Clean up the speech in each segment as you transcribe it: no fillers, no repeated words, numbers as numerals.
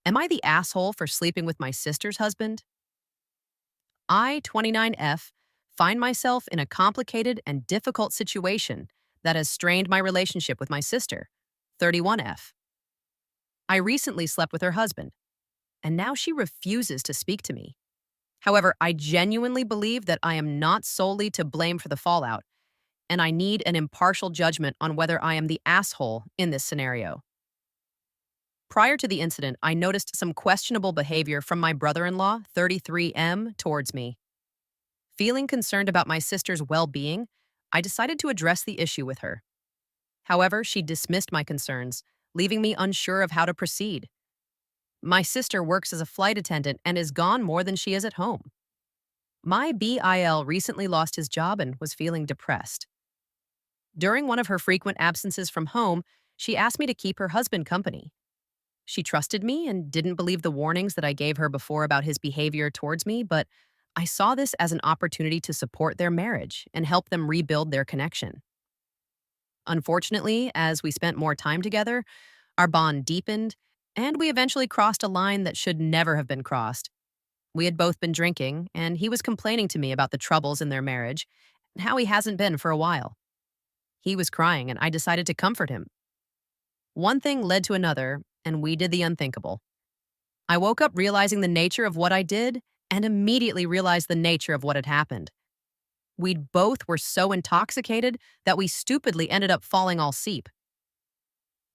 Am I the asshole for sleeping with my sister's husband? I, 29F, find myself in a complicated and difficult situation that has strained my relationship with my sister, 31F. I recently slept with her husband, and now she refuses to speak to me. However, I genuinely believe that I am not solely to blame for the fallout, and I need an impartial judgment on whether I am the asshole in this scenario. Prior to the incident, I noticed some questionable behavior from my brother in law, 33M, towards me. Feeling concerned about my sister's well being, I decided to address the issue with her. However, she dismissed my concerns, leaving me unsure of how to proceed. My sister works as a flight attendant and is gone more than she is at home. My BIL recently lost his job and was feeling depressed. During one of her frequent absences from home, she asked me to keep her husband company. She trusted me and didn't believe the warnings that I gave her before about his behavior towards me, but I saw this as an opportunity to support their marriage and help them rebuild their connection. Unfortunately, as we spent more time together, our bond deepened, and we eventually crossed a line that should never have been crossed. We had both been drinking, and he was complaining to me about the troubles in their marriage and how he hasn't been for a while. He was crying, and I decided to comfort him. One thing led to another, and we did the unthinkable. I woke up realizing the nature of what I did and immediately realized the nature of what had happened. We both were so intoxicated that we stupidly ended up falling all asleep.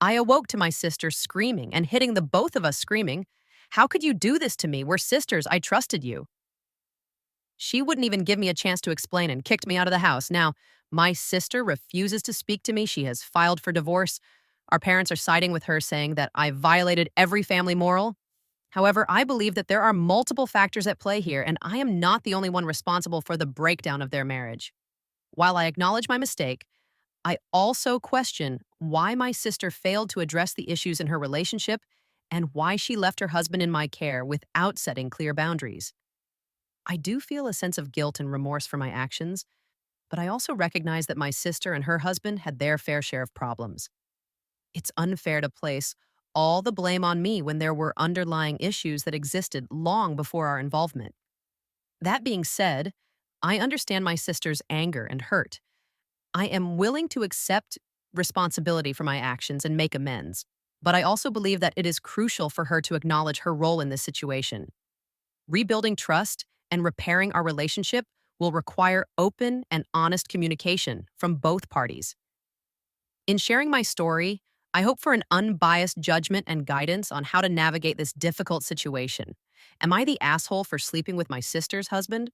I awoke to my sister screaming and hitting the both of us screaming, "How could you do this to me? We're sisters. I trusted you." She wouldn't even give me a chance to explain and kicked me out of the house. Now, my sister refuses to speak to me. She has filed for divorce. Our parents are siding with her, saying that I violated every family moral. However, I believe that there are multiple factors at play here, and I am not the only one responsible for the breakdown of their marriage. While I acknowledge my mistake, I also question why my sister failed to address the issues in her relationship and why she left her husband in my care without setting clear boundaries. I do feel a sense of guilt and remorse for my actions, but I also recognize that my sister and her husband had their fair share of problems. It's unfair to place all the blame on me when there were underlying issues that existed long before our involvement. That being said, I understand my sister's anger and hurt. I am willing to accept responsibility for my actions and make amends, but I also believe that it is crucial for her to acknowledge her role in this situation. Rebuilding trust and repairing our relationship will require open and honest communication from both parties. In sharing my story, I hope for an unbiased judgment and guidance on how to navigate this difficult situation. Am I the asshole for sleeping with my sister's husband?